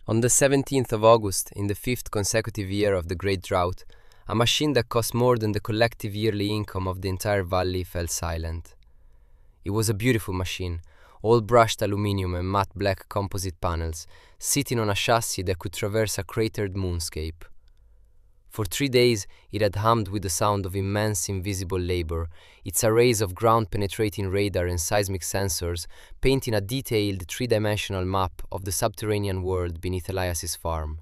On the 17th of August, in the fifth consecutive year of the Great Drought, a machine that cost more than the collective yearly income of the entire valley fell silent. It was a beautiful machine, all brushed aluminium and matte black composite panels, sitting on a chassis that could traverse a cratered moonscape. For 3 days, it had hummed with the sound of immense invisible labor, its arrays of ground-penetrating radar and seismic sensors painting a detailed three-dimensional map of the subterranean world beneath Elias's farm.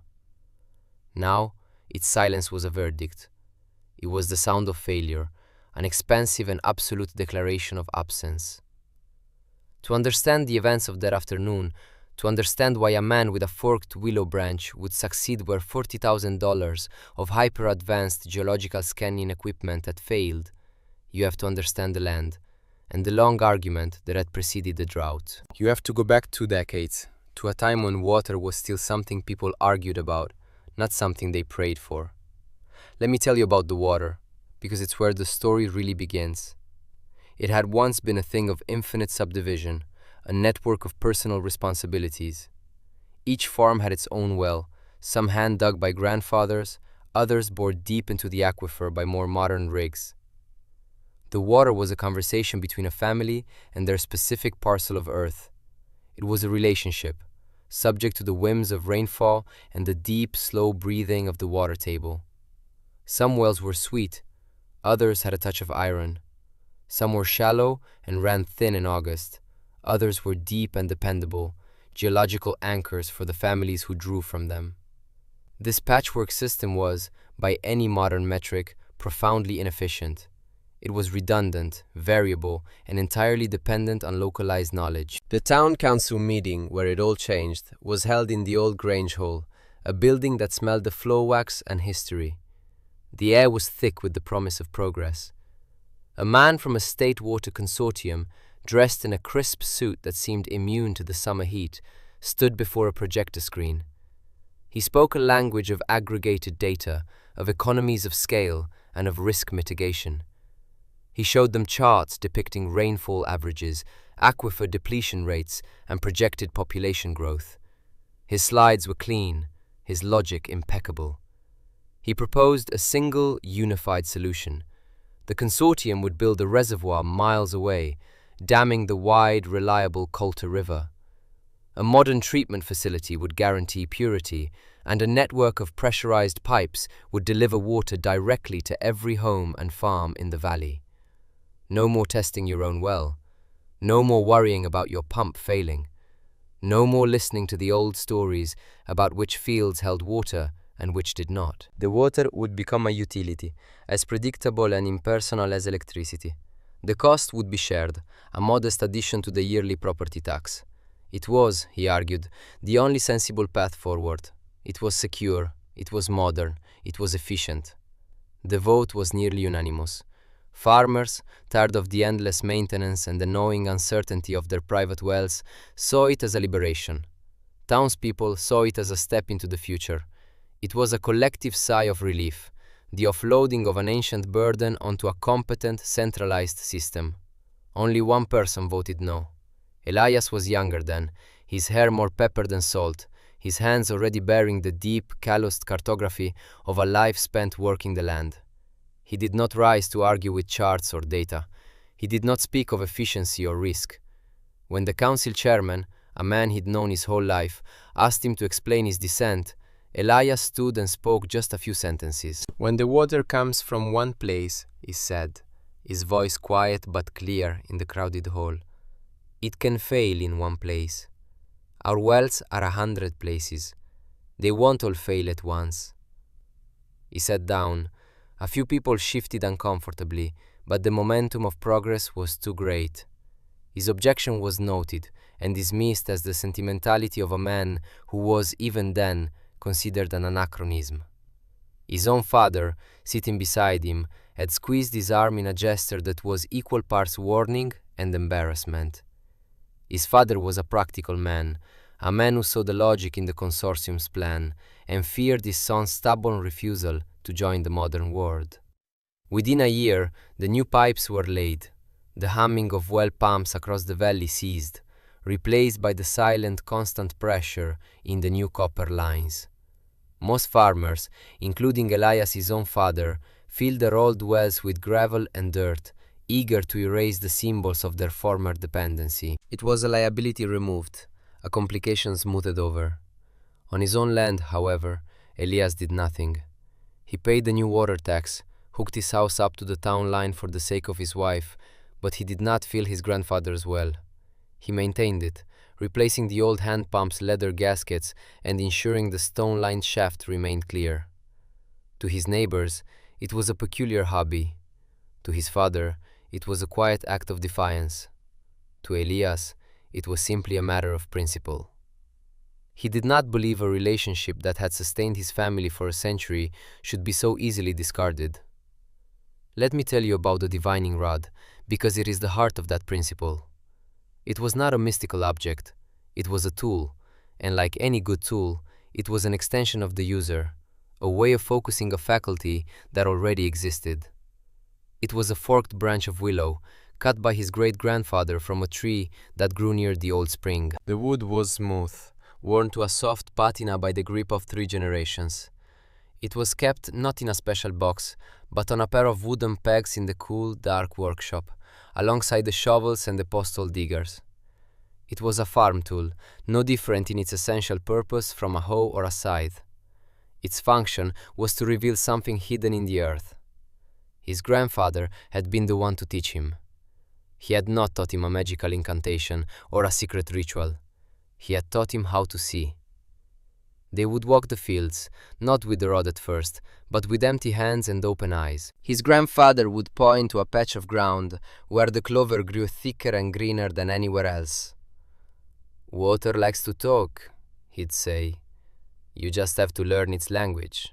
Now, its silence was a verdict. It was the sound of failure, an expansive and absolute declaration of absence. To understand the events of that afternoon, to understand why a man with a forked willow branch would succeed where $40,000 of hyper-advanced geological scanning equipment had failed, you have to understand the land and the long argument that had preceded the drought. You have to go back 2 decades, to a time when water was still something people argued about, not something they prayed for. Let me tell you about the water, because it's where the story really begins. It had once been a thing of infinite subdivision, a network of personal responsibilities. Each farm had its own well, some hand-dug by grandfathers, others bored deep into the aquifer by more modern rigs. The water was a conversation between a family and their specific parcel of earth. It was a relationship, subject to the whims of rainfall and the deep, slow breathing of the water table. Some wells were sweet, others had a touch of iron. Some were shallow and ran thin in August. Others were deep and dependable, geological anchors for the families who drew from them. This patchwork system was, by any modern metric, profoundly inefficient. It was redundant, variable, and entirely dependent on localized knowledge. The town council meeting, where it all changed, was held in the old Grange Hall, a building that smelled of flow wax and history. The air was thick with the promise of progress. A man from a state water consortium, dressed in a crisp suit that seemed immune to the summer heat, stood before a projector screen. He spoke a language of aggregated data, of economies of scale, and of risk mitigation. He showed them charts depicting rainfall averages, aquifer depletion rates, and projected population growth. His slides were clean, his logic impeccable. He proposed a single, unified solution. The consortium would build a reservoir miles away, damming the wide, reliable Colter River. A modern treatment facility would guarantee purity, and a network of pressurized pipes would deliver water directly to every home and farm in the valley. No more testing your own well. No more worrying about your pump failing. No more listening to the old stories about which fields held water and which did not. The water would become a utility, as predictable and impersonal as electricity. The cost would be shared, a modest addition to the yearly property tax. It was, he argued, the only sensible path forward. It was secure, it was modern, it was efficient. The vote was nearly unanimous. Farmers, tired of the endless maintenance and the gnawing uncertainty of their private wells, saw it as a liberation. Townspeople saw it as a step into the future. It was a collective sigh of relief, the offloading of an ancient burden onto a competent, centralized system. Only one person voted no. Elias was younger then, his hair more pepper than salt, his hands already bearing the deep, calloused cartography of a life spent working the land. He did not rise to argue with charts or data. He did not speak of efficiency or risk. When the council chairman, a man he'd known his whole life, asked him to explain his dissent, Elias stood and spoke just a few sentences. "When the water comes from one place," he said, his voice quiet but clear in the crowded hall, "it can fail in one place. Our wells are 100 places. They won't all fail at once." He sat down. A few people shifted uncomfortably, but the momentum of progress was too great. His objection was noted and dismissed as the sentimentality of a man who was, even then, considered an anachronism. His own father, sitting beside him, had squeezed his arm in a gesture that was equal parts warning and embarrassment. His father was a practical man, a man who saw the logic in the consortium's plan and feared his son's stubborn refusal to join the modern world. Within a year, the new pipes were laid. The humming of well pumps across the valley ceased. replaced by the silent, constant pressure in the new copper lines. Most farmers, including Elias's own father, filled their old wells with gravel and dirt, eager to erase the symbols of their former dependency. It was a liability removed, a complication smoothed over. On his own land, however, Elias did nothing. He paid the new water tax, hooked his house up to the town line for the sake of his wife, but he did not fill his grandfather's well. He maintained it, replacing the old hand pump's leather gaskets and ensuring the stone-lined shaft remained clear. To his neighbors, it was a peculiar hobby. To his father, it was a quiet act of defiance. To Elias, it was simply a matter of principle. He did not believe a relationship that had sustained his family for a century should be so easily discarded. Let me tell you about the divining rod, because it is the heart of that principle. It was not a mystical object, it was a tool, and like any good tool, it was an extension of the user, a way of focusing a faculty that already existed. It was a forked branch of willow, cut by his great-grandfather from a tree that grew near the old spring. The wood was smooth, worn to a soft patina by the grip of 3 generations. It was kept not in a special box, but on a pair of wooden pegs in the cool, dark workshop, alongside the shovels and the postal diggers. It was a farm tool, no different in its essential purpose from a hoe or a scythe. Its function was to reveal something hidden in the earth. His grandfather had been the one to teach him. He had not taught him a magical incantation or a secret ritual. He had taught him how to see. They would walk the fields, not with the rod at first, but with empty hands and open eyes. His grandfather would point to a patch of ground where the clover grew thicker and greener than anywhere else. "Water likes to talk," he'd say. "You just have to learn its language."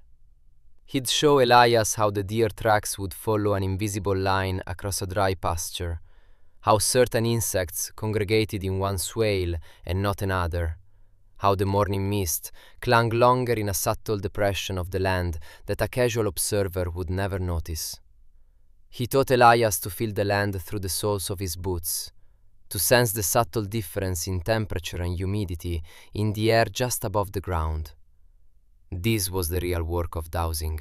He'd show Elias how the deer tracks would follow an invisible line across a dry pasture, how certain insects congregated in one swale and not another, how the morning mist clung longer in a subtle depression of the land that a casual observer would never notice. He taught Elias to feel the land through the soles of his boots, to sense the subtle difference in temperature and humidity in the air just above the ground. This was the real work of dowsing.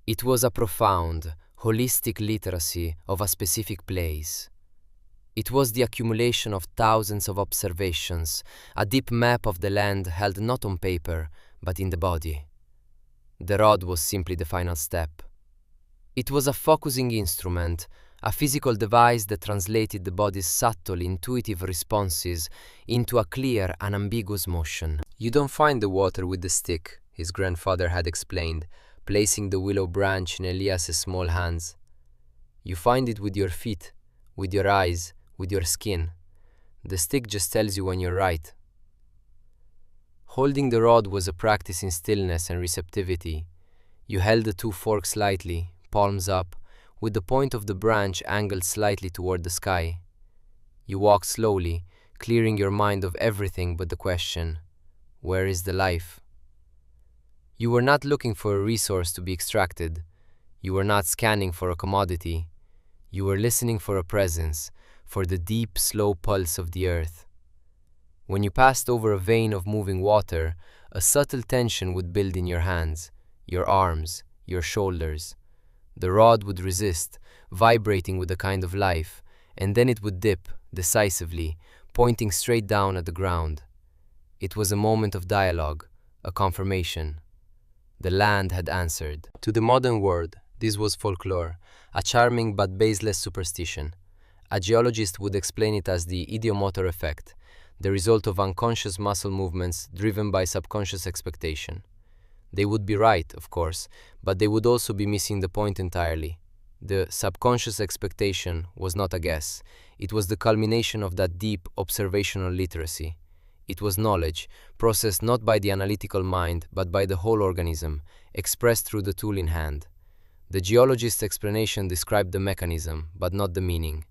It was a profound, holistic literacy of a specific place. It was the accumulation of thousands of observations, a deep map of the land held not on paper, but in the body. The rod was simply the final step. It was a focusing instrument, a physical device that translated the body's subtle, intuitive responses into a clear, unambiguous motion. "You don't find the water with the stick," his grandfather had explained, placing the willow branch in Elias's small hands. "You find it with your feet, with your eyes, with your skin. The stick just tells you when you're right." Holding the rod was a practice in stillness and receptivity. You held the 2 forks lightly, palms up, with the point of the branch angled slightly toward the sky. You walked slowly, clearing your mind of everything but the question, where is the life? You were not looking for a resource to be extracted. You were not scanning for a commodity. You were listening for a presence, for the deep, slow pulse of the earth. When you passed over a vein of moving water, a subtle tension would build in your hands, your arms, your shoulders. The rod would resist, vibrating with a kind of life, and then it would dip, decisively, pointing straight down at the ground. It was a moment of dialogue, a confirmation. The land had answered. To the modern world, this was folklore, a charming but baseless superstition. A geologist would explain it as the ideomotor effect, the result of unconscious muscle movements driven by subconscious expectation. They would be right, of course, but they would also be missing the point entirely. The subconscious expectation was not a guess. It was the culmination of that deep observational literacy. It was knowledge, processed not by the analytical mind, but by the whole organism, expressed through the tool in hand. The geologist's explanation described the mechanism, but not the meaning.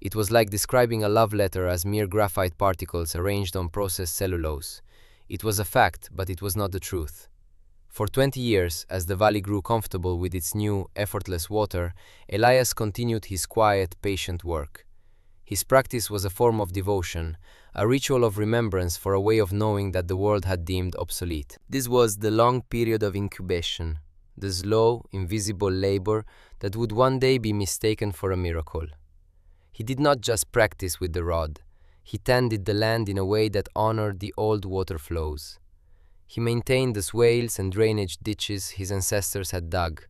It was like describing a love letter as mere graphite particles arranged on processed cellulose. It was a fact, but it was not the truth. For 20 years, as the valley grew comfortable with its new, effortless water, Elias continued his quiet, patient work. His practice was a form of devotion, a ritual of remembrance for a way of knowing that the world had deemed obsolete. This was the long period of incubation, the slow, invisible labor that would one day be mistaken for a miracle. He did not just practice with the rod, he tended the land in a way that honored the old water flows. He maintained the swales and drainage ditches his ancestors had dug,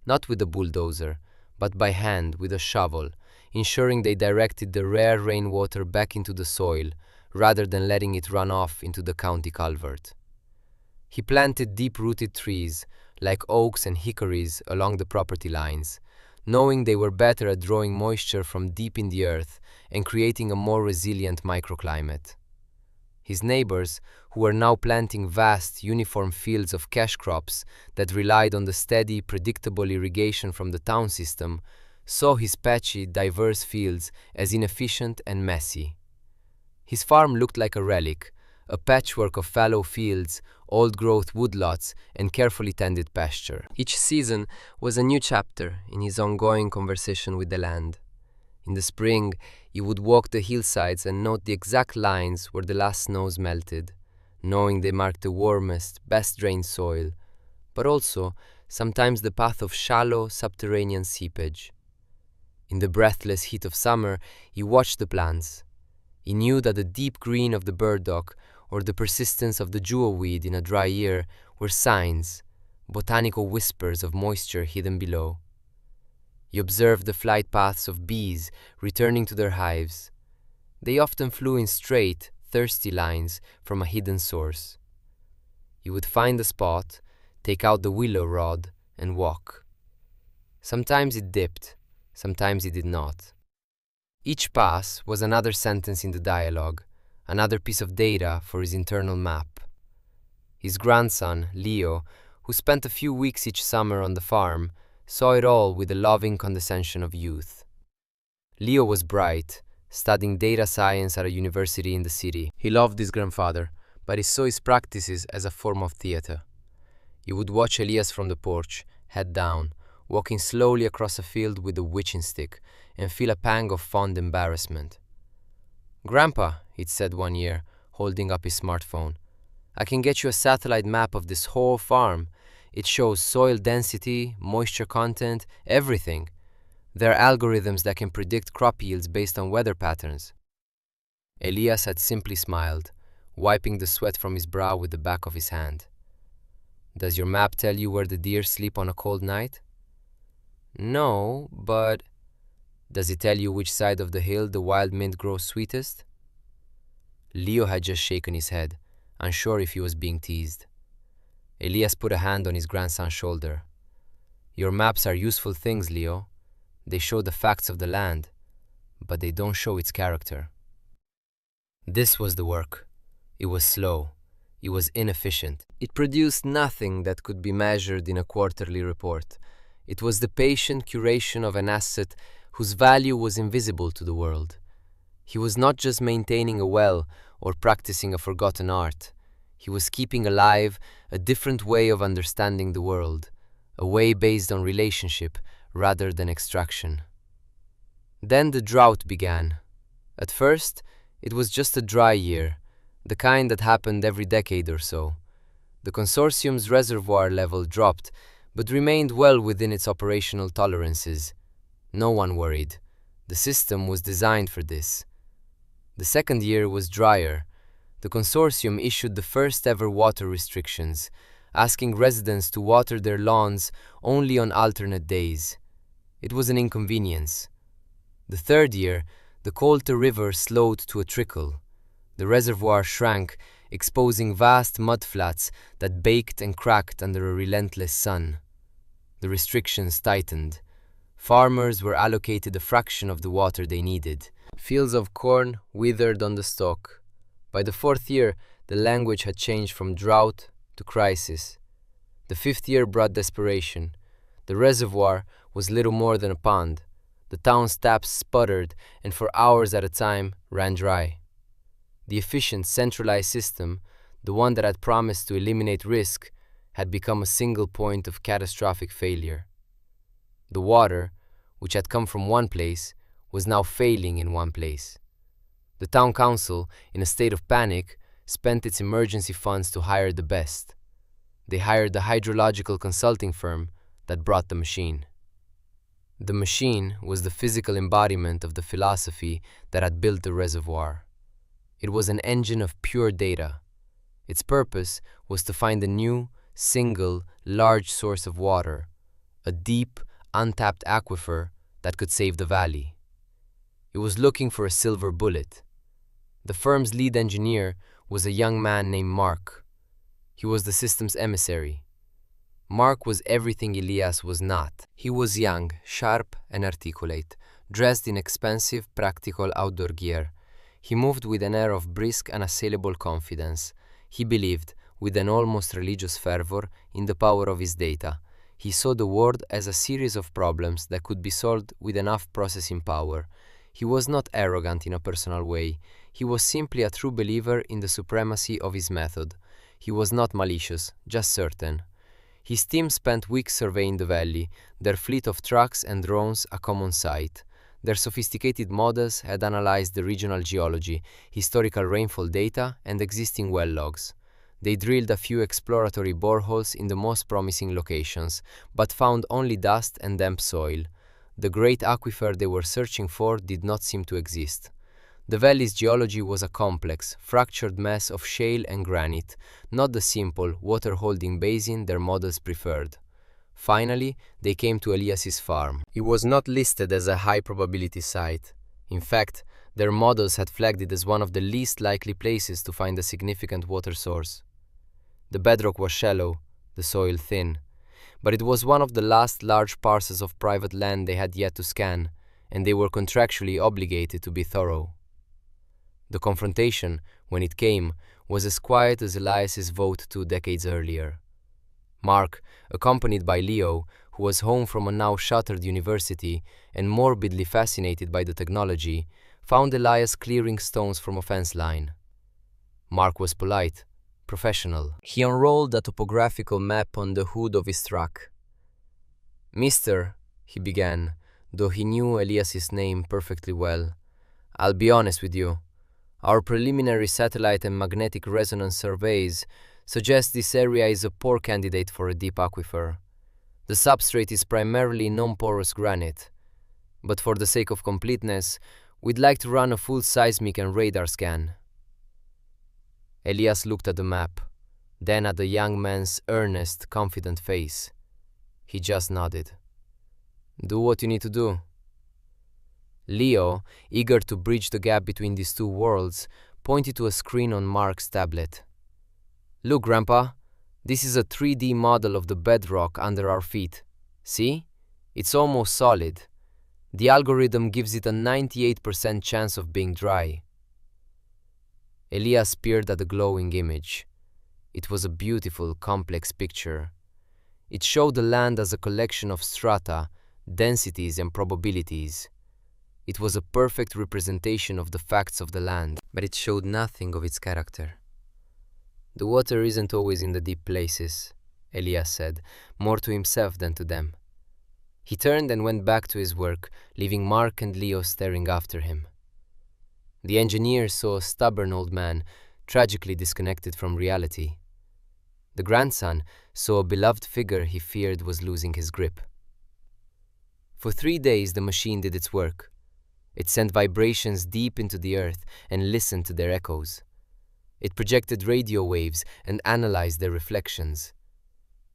not with a bulldozer, but by hand with a shovel, ensuring they directed the rare rainwater back into the soil rather than letting it run off into the county culvert. He planted deep-rooted trees, like oaks and hickories, along the property lines, knowing they were better at drawing moisture from deep in the earth and creating a more resilient microclimate. His neighbors, who were now planting vast, uniform fields of cash crops that relied on the steady, predictable irrigation from the town system, saw his patchy, diverse fields as inefficient and messy. His farm looked like a relic, a patchwork of fallow fields, old-growth woodlots, and carefully tended pasture. Each season was a new chapter in his ongoing conversation with the land. In the spring, he would walk the hillsides and note the exact lines where the last snows melted, knowing they marked the warmest, best-drained soil, but also sometimes the path of shallow, subterranean seepage. In the breathless heat of summer, he watched the plants. He knew that the deep green of the burdock or the persistence of the jewelweed in a dry year were signs, botanical whispers of moisture hidden below. He observed the flight paths of bees returning to their hives. They often flew in straight, thirsty lines from a hidden source. He would find a spot, take out the willow rod, and walk. Sometimes it dipped, sometimes it did not. Each pass was another sentence in the dialogue, another piece of data for his internal map. His grandson, Leo, who spent a few weeks each summer on the farm, saw it all with the loving condescension of youth. Leo was bright, studying data science at a university in the city. He loved his grandfather, but he saw his practices as a form of theater. He would watch Elias from the porch, head down, walking slowly across a field with a witching stick, and feel a pang of fond embarrassment. "Grandpa," he'd said one year, holding up his smartphone, "I can get you a satellite map of this whole farm. It shows soil density, moisture content, everything. There are algorithms that can predict crop yields based on weather patterns." Elias had simply smiled, wiping the sweat from his brow with the back of his hand. "Does your map tell you where the deer sleep on a cold night?" "No, but—" "Does it tell you which side of the hill the wild mint grows sweetest?" Leo had just shaken his head, unsure if he was being teased. Elias put a hand on his grandson's shoulder. "Your maps are useful things, Leo. They show the facts of the land, but they don't show its character." This was the work. It was slow. It was inefficient. It produced nothing that could be measured in a quarterly report. It was the patient curation of an asset whose value was invisible to the world. He was not just maintaining a well or practicing a forgotten art. He was keeping alive a different way of understanding the world, a way based on relationship rather than extraction. Then the drought began. At first, it was just a dry year, the kind that happened every decade or so. The consortium's reservoir level dropped, but remained well within its operational tolerances. No one worried. The system was designed for this. The second year was drier. The consortium issued the first ever water restrictions, asking residents to water their lawns only on alternate days. It was an inconvenience. The third year, the Colte River slowed to a trickle. The reservoir shrank, exposing vast mudflats that baked and cracked under a relentless sun. The restrictions tightened. Farmers were allocated a fraction of the water they needed. Fields of corn withered on the stalk. By the fourth year, the language had changed from drought to crisis. The fifth year brought desperation. The reservoir was little more than a pond. The town's taps sputtered and for hours at a time ran dry. The efficient centralized system, the one that had promised to eliminate risk, had become a single point of catastrophic failure. The water, which had come from one place, was now failing in one place. The town council, in a state of panic, spent its emergency funds to hire the best. They hired the hydrological consulting firm that brought the machine. The machine was the physical embodiment of the philosophy that had built the reservoir. It was an engine of pure data. Its purpose was to find a new, single, large source of water, a deep, untapped aquifer that could save the valley. It was looking for a silver bullet. The firm's lead engineer was a young man named Mark. He was the system's emissary. Mark was everything Elias was not. He was young, sharp, and articulate, dressed in expensive, practical outdoor gear. He moved with an air of brisk, unassailable confidence. He believed, with an almost religious fervor, in the power of his data. He saw the world as a series of problems that could be solved with enough processing power. He was not arrogant in a personal way. He was simply a true believer in the supremacy of his method. He was not malicious, just certain. His team spent weeks surveying the valley, their fleet of trucks and drones a common sight. Their sophisticated models had analyzed the regional geology, historical rainfall data, and existing well logs. They drilled a few exploratory boreholes in the most promising locations, but found only dust and damp soil. The great aquifer they were searching for did not seem to exist. The valley's geology was a complex, fractured mess of shale and granite, not the simple, water-holding basin their models preferred. Finally, they came to Elias's farm. It was not listed as a high-probability site. In fact, their models had flagged it as one of the least likely places to find a significant water source. The bedrock was shallow, the soil thin, but it was one of the last large parcels of private land they had yet to scan, and they were contractually obligated to be thorough. The confrontation, when it came, was as quiet as Elias's vote 2 decades earlier. Mark, accompanied by Leo, who was home from a now shuttered university and morbidly fascinated by the technology, found Elias clearing stones from a fence line. Mark was polite, professional. He unrolled a topographical map on the hood of his truck. "Mister," he began, though he knew Elias's name perfectly well, "I'll be honest with you. Our preliminary satellite and magnetic resonance surveys suggest this area is a poor candidate for a deep aquifer. The substrate is primarily non-porous granite, but for the sake of completeness, we'd like to run a full seismic and radar scan." Elias looked at the map, then at the young man's earnest, confident face. He just nodded. "Do what you need to do." Leo, eager to bridge the gap between these two worlds, pointed to a screen on Mark's tablet. "Look, Grandpa, this is a 3D model of the bedrock under our feet. See? It's almost solid. The algorithm gives it a 98% chance of being dry." Elias peered at the glowing image. It was a beautiful, complex picture. It showed the land as a collection of strata, densities, and probabilities. It was a perfect representation of the facts of the land, but it showed nothing of its character. "The water isn't always in the deep places," Elias said, more to himself than to them. He turned and went back to his work, leaving Mark and Leo staring after him. The engineer saw a stubborn old man, tragically disconnected from reality. The grandson saw a beloved figure he feared was losing his grip. For 3 days the machine did its work. It sent vibrations deep into the earth and listened to their echoes. It projected radio waves and analyzed their reflections.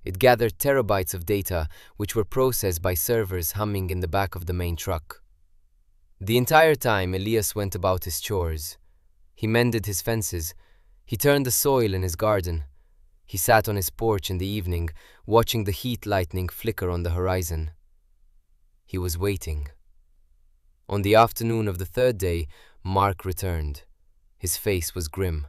It gathered terabytes of data, which were processed by servers humming in the back of the main truck. The entire time Elias went about his chores. He mended his fences. He turned the soil in his garden. He sat on his porch in the evening, watching the heat lightning flicker on the horizon. He was waiting. On the afternoon of the 3rd day, Mark returned. His face was grim.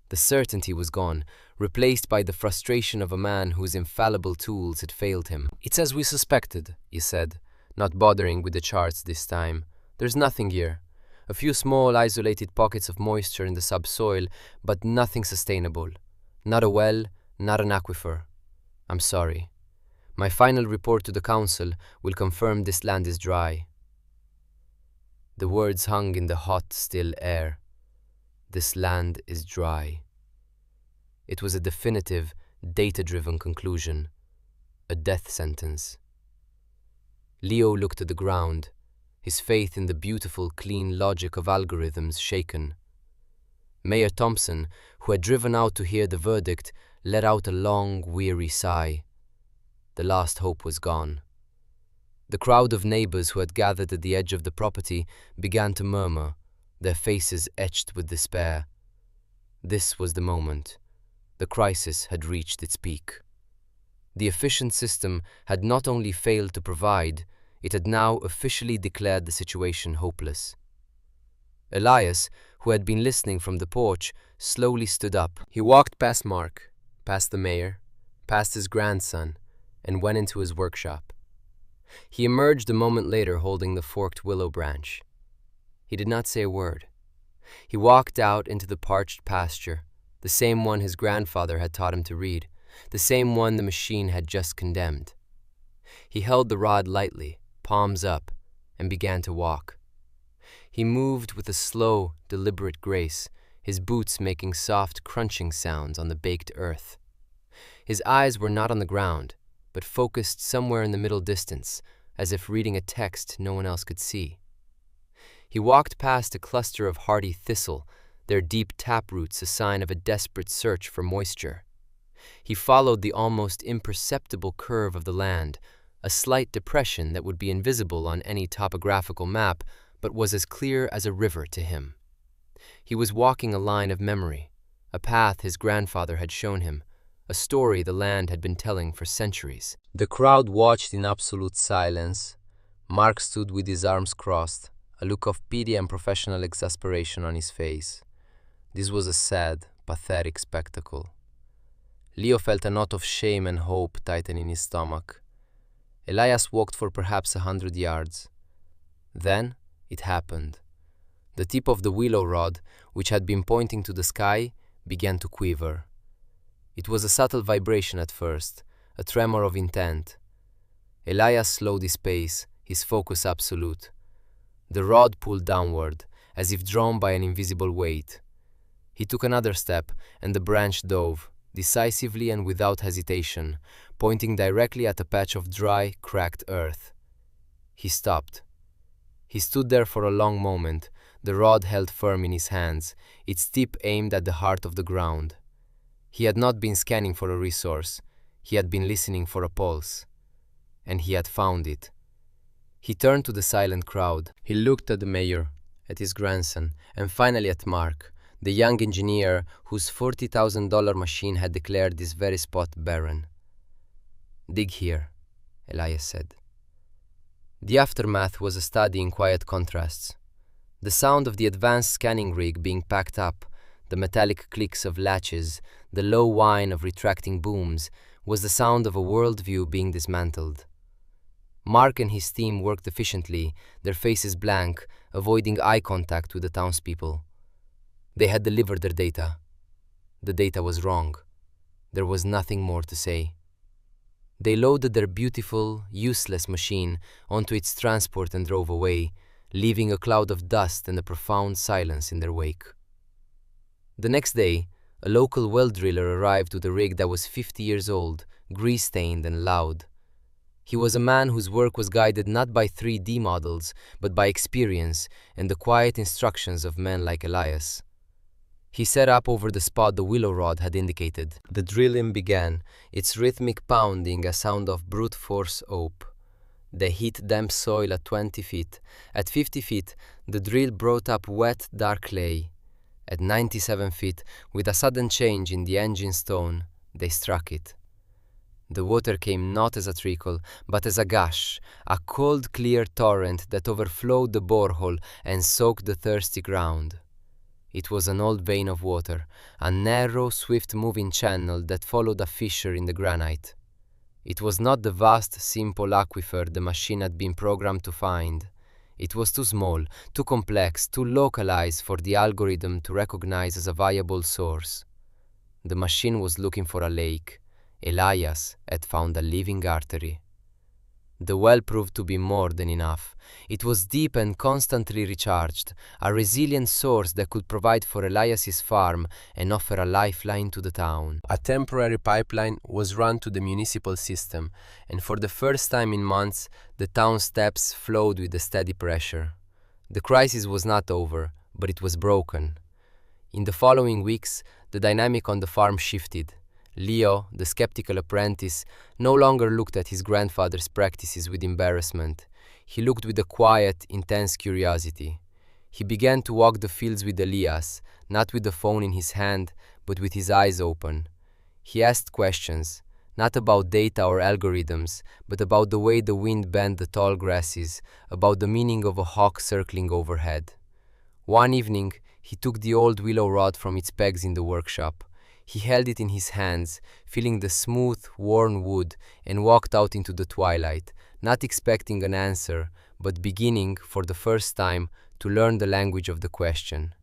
The certainty was gone, replaced by the frustration of a man whose infallible tools had failed him. "It's as we suspected," he said, not bothering with the charts this time. "There's nothing here. A few small, isolated pockets of moisture in the subsoil, but nothing sustainable. Not a well, not an aquifer. I'm sorry. My final report to the council will confirm this land is dry." The words hung in the hot, still air. This land is dry. It was a definitive, data-driven conclusion, a death sentence. Leo looked at the ground, his faith in the beautiful, clean logic of algorithms shaken. Mayor Thompson, who had driven out to hear the verdict, let out a long, weary sigh. The last hope was gone. The crowd of neighbors who had gathered at the edge of the property began to murmur, their faces etched with despair. This was the moment. The crisis had reached its peak. The efficient system had not only failed to provide, it had now officially declared the situation hopeless. Elias, who had been listening from the porch, slowly stood up. He walked past Mark, past the mayor, past his grandson, and went into his workshop. He emerged a moment later holding the forked willow branch. He did not say a word. He walked out into the parched pasture, the same one his grandfather had taught him to read, the same one the machine had just condemned. He held the rod lightly, palms up, and began to walk. He moved with a slow, deliberate grace, his boots making soft, crunching sounds on the baked earth. His eyes were not on the ground, but focused somewhere in the middle distance, as if reading a text no one else could see. He walked past a cluster of hardy thistle, their deep taproots a sign of a desperate search for moisture. He followed the almost imperceptible curve of the land, a slight depression that would be invisible on any topographical map, but was as clear as a river to him. He was walking a line of memory, a path his grandfather had shown him, a story the land had been telling for centuries. The crowd watched in absolute silence. Mark stood with his arms crossed, a look of pity and professional exasperation on his face. This was a sad, pathetic spectacle. Leo felt a knot of shame and hope tighten in his stomach. Elias walked for perhaps 100 yards. Then it happened. The tip of the willow rod, which had been pointing to the sky, began to quiver. It was a subtle vibration at first, a tremor of intent. Elias slowed his pace, his focus absolute. The rod pulled downward, as if drawn by an invisible weight. He took another step, and the branch dove, decisively and without hesitation, pointing directly at a patch of dry, cracked earth. He stopped. He stood there for a long moment, the rod held firm in his hands, its tip aimed at the heart of the ground. He had not been scanning for a resource. He had been listening for a pulse. And he had found it. He turned to the silent crowd. He looked at the mayor, at his grandson, and finally at Mark, the young engineer whose $40,000 machine had declared this very spot barren. "Dig here," Elias said. The aftermath was a study in quiet contrasts. The sound of the advanced scanning rig being packed up, the metallic clicks of latches, the low whine of retracting booms, was the sound of a worldview being dismantled. Mark and his team worked efficiently, their faces blank, avoiding eye contact with the townspeople. They had delivered their data. The data was wrong. There was nothing more to say. They loaded their beautiful, useless machine onto its transport and drove away, leaving a cloud of dust and a profound silence in their wake. The next day, a local well driller arrived with a rig that was 50 years old, grease-stained and loud. He was a man whose work was guided not by 3D models, but by experience and the quiet instructions of men like Elias. He set up over the spot the willow rod had indicated. The drilling began, its rhythmic pounding a sound of brute force ope. The heat damp soil at 20 feet. At 50 feet, the drill brought up wet, dark clay. At 97 feet, with a sudden change in the engine's tone, they struck it. The water came not as a trickle, but as a gush, a cold, clear torrent that overflowed the borehole and soaked the thirsty ground. It was an old vein of water, a narrow, swift-moving channel that followed a fissure in the granite. It was not the vast, simple aquifer the machine had been programmed to find. It was too small, too complex, too localized for the algorithm to recognize as a viable source. The machine was looking for a lake. Elias had found a living artery. The well proved to be more than enough. It was deep and constantly recharged, a resilient source that could provide for Elias's farm and offer a lifeline to the town. A temporary pipeline was run to the municipal system, and for the first time in months, the town's steps flowed with a steady pressure. The crisis was not over, but it was broken. In the following weeks, the dynamic on the farm shifted. Leo, the skeptical apprentice, no longer looked at his grandfather's practices with embarrassment. He looked with a quiet, intense curiosity. He began to walk the fields with Elias, not with the phone in his hand, but with his eyes open. He asked questions, not about data or algorithms, but about the way the wind bent the tall grasses, about the meaning of a hawk circling overhead. One evening, he took the old willow rod from its pegs in the workshop. He held it in his hands, feeling the smooth, worn wood, and walked out into the twilight, not expecting an answer, but beginning, for the first time, to learn the language of the question.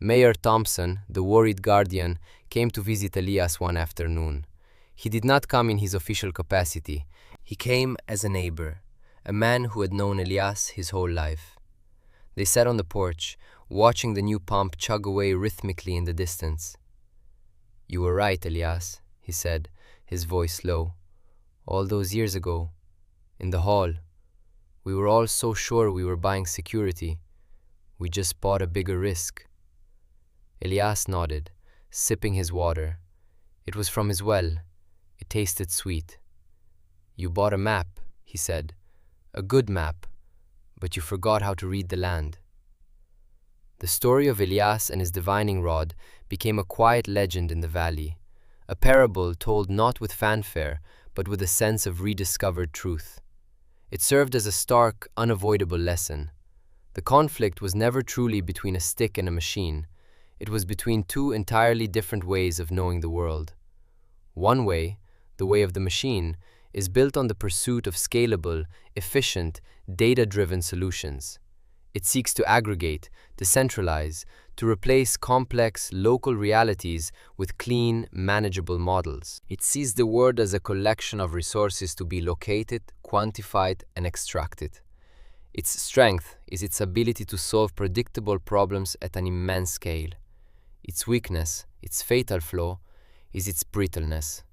Mayor Thompson, the worried guardian, came to visit Elias one afternoon. He did not come in his official capacity. He came as a neighbor, a man who had known Elias his whole life. They sat on the porch, watching the new pump chug away rhythmically in the distance. "You were right, Elias," he said, his voice low. "All those years ago, in the hall, we were all so sure we were buying security. We just bought a bigger risk." Elias nodded, sipping his water. It was from his well. It tasted sweet. "You bought a map," he said. "A good map, but you forgot how to read the land." The story of Elias and his divining rod became a quiet legend in the valley, a parable told not with fanfare, but with a sense of rediscovered truth. It served as a stark, unavoidable lesson. The conflict was never truly between a stick and a machine. It was between two entirely different ways of knowing the world. One way, the way of the machine, is built on the pursuit of scalable, efficient, data-driven solutions. It seeks to aggregate, decentralize, to replace complex, local realities with clean, manageable models. It sees the world as a collection of resources to be located, quantified, and extracted. Its strength is its ability to solve predictable problems at an immense scale. Its weakness, its fatal flaw, is its brittleness.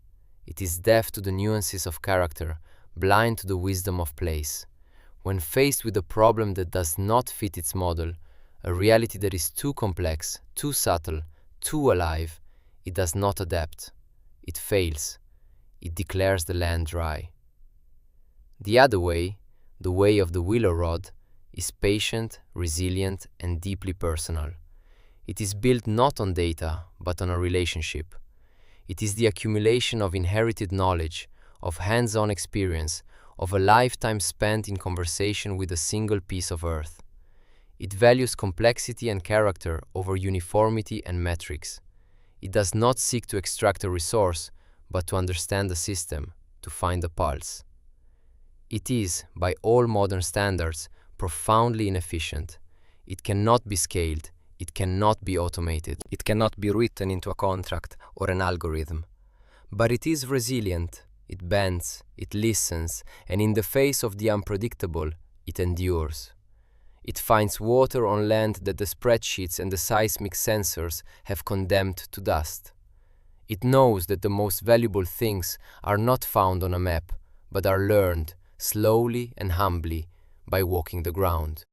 It is deaf to the nuances of character, blind to the wisdom of place. When faced with a problem that does not fit its model, a reality that is too complex, too subtle, too alive, it does not adapt. It fails. It declares the land dry. The other way, the way of the willow rod, is patient, resilient, and deeply personal. It is built not on data, but on a relationship. It is the accumulation of inherited knowledge, of hands-on experience, of a lifetime spent in conversation with a single piece of earth. It values complexity and character over uniformity and metrics. It does not seek to extract a resource, but to understand the system, to find a pulse. It is, by all modern standards, profoundly inefficient. It cannot be scaled. It cannot be automated. It cannot be written into a contract or an algorithm. But it is resilient. It bends, it listens, and in the face of the unpredictable, it endures. It finds water on land that the spreadsheets and the seismic sensors have condemned to dust. It knows that the most valuable things are not found on a map, but are learned, slowly and humbly, by walking the ground.